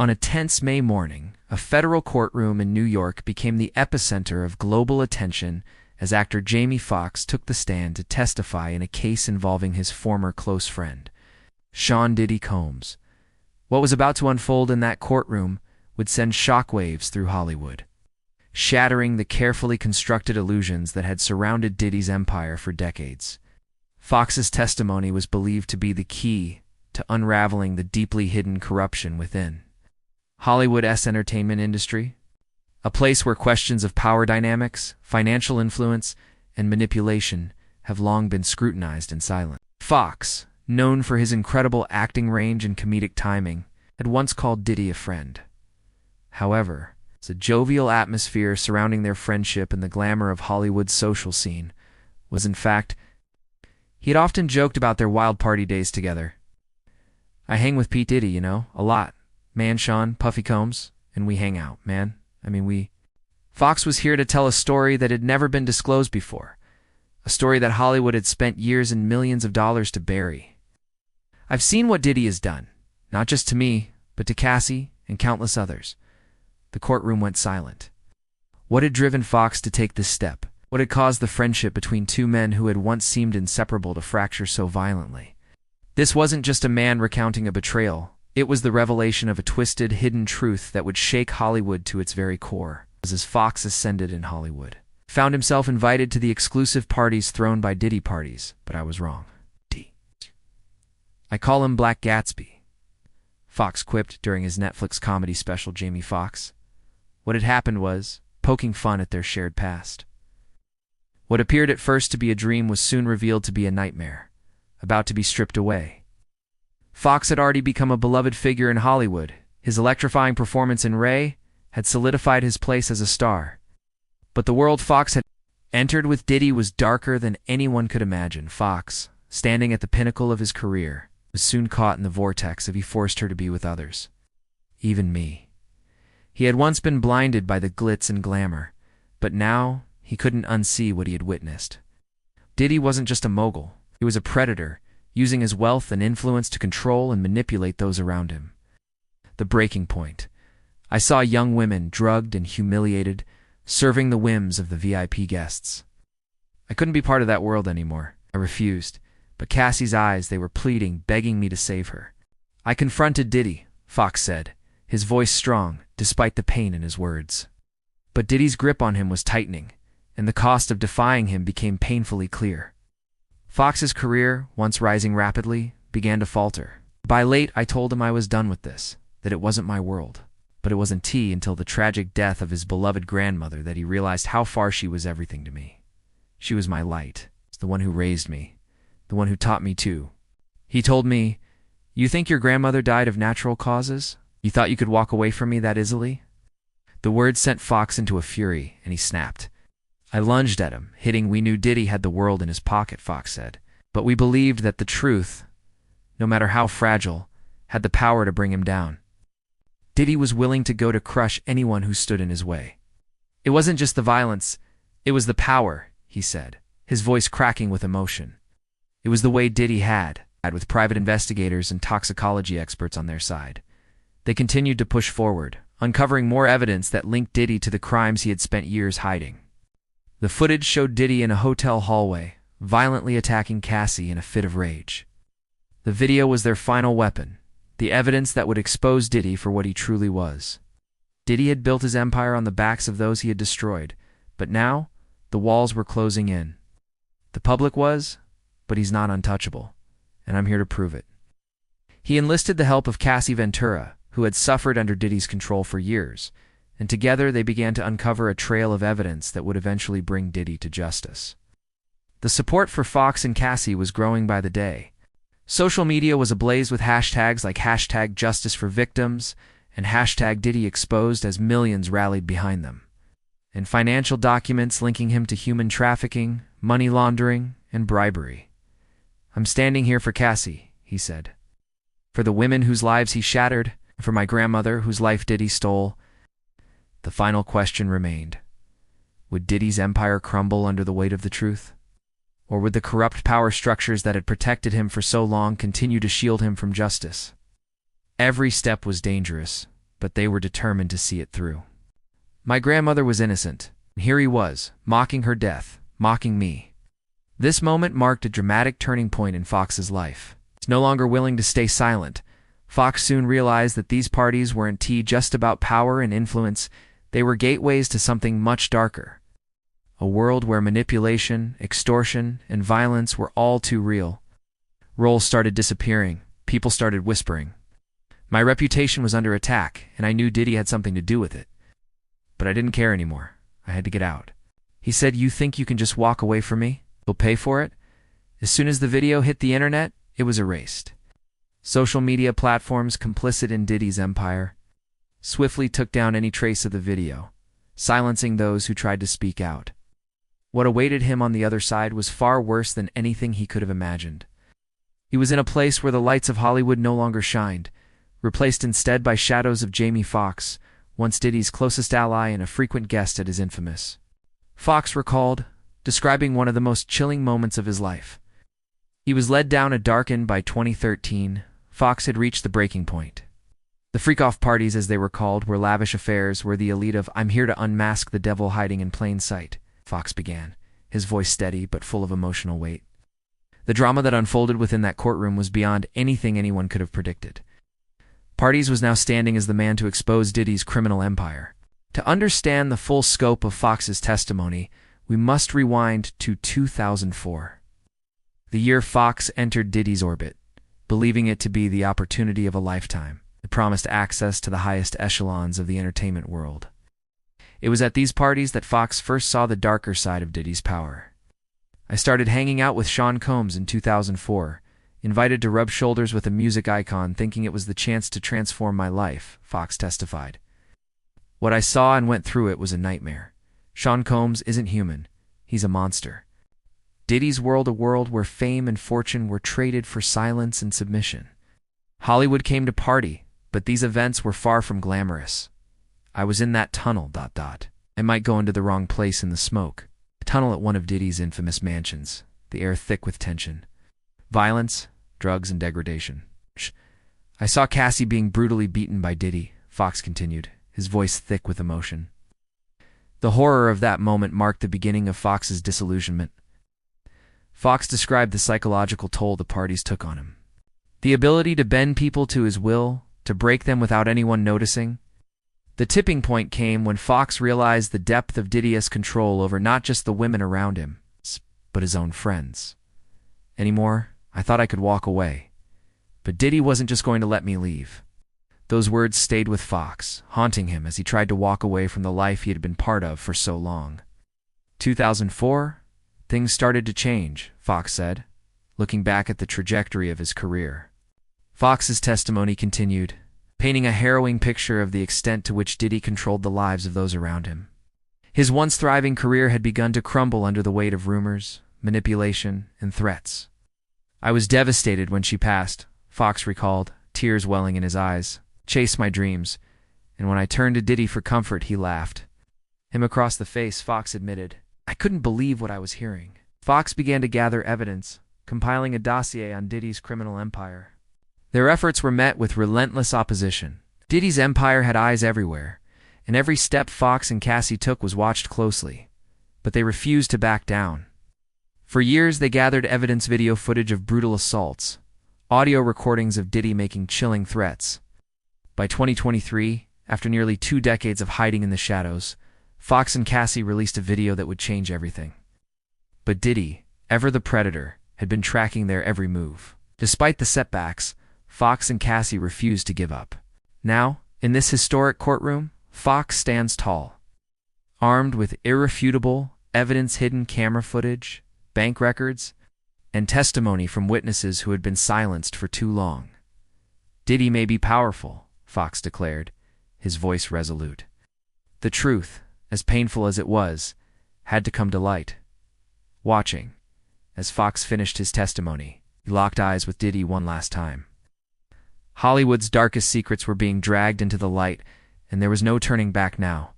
On a tense May morning, a federal courtroom in New York became the epicenter of global attention as actor Jamie Foxx took the stand to testify in a case involving his former close friend, Sean Diddy Combs. What was about to unfold in that courtroom would send shockwaves through Hollywood, shattering the carefully constructed illusions that had surrounded Diddy's empire for decades. Foxx's testimony was believed to be the key to unraveling the deeply hidden corruption within Hollywood's entertainment industry, a place where questions of power dynamics, financial influence, and manipulation have long been scrutinized in silence. Foxx, known for his incredible acting range and comedic timing, had once called Diddy a friend. However, the jovial atmosphere surrounding their friendship and the glamour of Hollywood's social scene was, in fact, he had often joked about their wild party days together. "I hang with Pete Diddy, a lot. Man, Sean, Puffy Combs, and we hang out, man. Foxx was here to tell a story that had never been disclosed before, a story that Hollywood had spent years and millions of dollars to bury. I've seen what Diddy has done, not just to me, but to Cassie and countless others." The courtroom went silent. What had driven Foxx to take this step? What had caused the friendship between two men who had once seemed inseparable to fracture so violently? This wasn't just a man recounting a betrayal. It was the revelation of a twisted, hidden truth that would shake Hollywood to its very core. As Foxx ascended in Hollywood, found himself invited to the exclusive parties thrown by Diddy parties, but I was wrong. I call him Black Gatsby, Foxx quipped during his Netflix comedy special Jamie Foxx. What had happened was poking fun at their shared past. What appeared at first to be a dream was soon revealed to be a nightmare, about to be stripped away. Foxx had already become a beloved figure in Hollywood. His electrifying performance in Ray had solidified his place as a star. But the world Foxx had entered with Diddy was darker than anyone could imagine. Foxx, standing at the pinnacle of his career, was soon caught in the vortex of he forced her to be with others. Even me. He had once been blinded by the glitz and glamour, but now he couldn't unsee what he had witnessed. Diddy wasn't just a mogul. He was a predator, using his wealth and influence to control and manipulate those around him. The breaking point. I saw young women drugged and humiliated, serving the whims of the VIP guests. I couldn't be part of that world anymore. I refused. But Cassie's eyes, they were pleading, begging me to save her. I confronted Diddy, Foxx said, his voice strong, despite the pain in his words. But Diddy's grip on him was tightening, and the cost of defying him became painfully clear. Foxx's career, once rising rapidly, began to falter. By late, I told him I was done with this, that it wasn't my world. But it wasn't until the tragic death of his beloved grandmother that he realized how far she was everything to me. She was my light, the one who raised me, the one who taught me too. He told me, "You think your grandmother died of natural causes? You thought you could walk away from me that easily?" The words sent Foxx into a fury, and he snapped. I lunged at him, hitting. "We knew Diddy had the world in his pocket," Foxx said. "But we believed that the truth, no matter how fragile, had the power to bring him down. Diddy was willing to go to crush anyone who stood in his way. It wasn't just the violence, it was the power," he said, his voice cracking with emotion. It was the way Diddy had, with private investigators and toxicology experts on their side. They continued to push forward, uncovering more evidence that linked Diddy to the crimes he had spent years hiding. The footage showed Diddy in a hotel hallway, violently attacking Cassie in a fit of rage. The video was their final weapon, the evidence that would expose Diddy for what he truly was. Diddy had built his empire on the backs of those he had destroyed, but now the walls were closing in. The public was, but he's not untouchable, and I'm here to prove it. He enlisted the help of Cassie Ventura, who had suffered under Diddy's control for years, and together they began to uncover a trail of evidence that would eventually bring Diddy to justice. The support for Foxx and Cassie was growing by the day. Social media was ablaze with hashtags like #JusticeForVictims and #DiddyExposed as millions rallied behind them, and financial documents linking him to human trafficking, money laundering, and bribery. "I'm standing here for Cassie," he said. "For the women whose lives he shattered, for my grandmother whose life Diddy stole." The final question remained. Would Diddy's empire crumble under the weight of the truth? Or would the corrupt power structures that had protected him for so long continue to shield him from justice? Every step was dangerous, but they were determined to see it through. My grandmother was innocent, and here he was, mocking her death, mocking me. This moment marked a dramatic turning point in Foxx's life. He's no longer willing to stay silent. Foxx soon realized that these parties weren't just about power and influence, they were gateways to something much darker. A world where manipulation, extortion, and violence were all too real. Roles started disappearing, people started whispering. My reputation was under attack, and I knew Diddy had something to do with it. But I didn't care anymore. I had to get out. He said, "You think you can just walk away from me? You'll pay for it?" As soon as the video hit the internet, it was erased. Social media platforms complicit in Diddy's empire swiftly took down any trace of the video, silencing those who tried to speak out. What awaited him on the other side was far worse than anything he could have imagined. He was in a place where the lights of Hollywood no longer shined, replaced instead by shadows of Jamie Foxx, once Diddy's closest ally and a frequent guest at his infamous. Foxx recalled, describing one of the most chilling moments of his life. He was led down a dark end. By 2013, Foxx had reached the breaking point. The freak-off parties, as they were called, were lavish affairs where the elite of "I'm here to unmask the devil hiding in plain sight," Foxx began, his voice steady but full of emotional weight. The drama that unfolded within that courtroom was beyond anything anyone could have predicted. Parties was now standing as the man to expose Diddy's criminal empire. To understand the full scope of Foxx's testimony, we must rewind to 2004. The year Foxx entered Diddy's orbit, believing it to be the opportunity of a lifetime. It promised access to the highest echelons of the entertainment world. It was at these parties that Foxx first saw the darker side of Diddy's power. "I started hanging out with Sean Combs in 2004, invited to rub shoulders with a music icon thinking it was the chance to transform my life," Foxx testified. "What I saw and went through it was a nightmare. Sean Combs isn't human. He's a monster." Diddy's world, a world where fame and fortune were traded for silence and submission. Hollywood came to party, but these events were far from glamorous. "I was in that tunnel, ... I might go into the wrong place in the smoke. A tunnel at one of Diddy's infamous mansions, the air thick with tension. Violence, drugs, and degradation. I saw Cassie being brutally beaten by Diddy," Foxx continued, his voice thick with emotion. The horror of that moment marked the beginning of Foxx's disillusionment. Foxx described the psychological toll the parties took on him. The ability to bend people to his will, to break them without anyone noticing. The tipping point came when Foxx realized the depth of Diddy's control over not just the women around him, but his own friends. "Anymore, I thought I could walk away. But Diddy wasn't just going to let me leave." Those words stayed with Foxx, haunting him as he tried to walk away from the life he had been part of for so long. 2004, things started to change, Foxx said, looking back at the trajectory of his career. Foxx's testimony continued, painting a harrowing picture of the extent to which Diddy controlled the lives of those around him. His once thriving career had begun to crumble under the weight of rumors, manipulation, and threats. "I was devastated when she passed," Foxx recalled, tears welling in his eyes. "Chased my dreams, and when I turned to Diddy for comfort, he laughed." Him across the face, Foxx admitted, "I couldn't believe what I was hearing." Foxx began to gather evidence, compiling a dossier on Diddy's criminal empire. Their efforts were met with relentless opposition. Diddy's empire had eyes everywhere, and every step Foxx and Cassie took was watched closely. But they refused to back down. For years, they gathered evidence, video footage of brutal assaults, audio recordings of Diddy making chilling threats. By 2023, after nearly 2 decades of hiding in the shadows, Foxx and Cassie released a video that would change everything. But Diddy, ever the predator, had been tracking their every move. Despite the setbacks, Foxx and Cassie refused to give up. Now, in this historic courtroom, Foxx stands tall. Armed with irrefutable, evidence-hidden camera footage, bank records, and testimony from witnesses who had been silenced for too long. "Diddy may be powerful," Foxx declared, his voice resolute. The truth, as painful as it was, had to come to light. Watching, as Foxx finished his testimony, he locked eyes with Diddy one last time. Hollywood's darkest secrets were being dragged into the light, and there was no turning back now.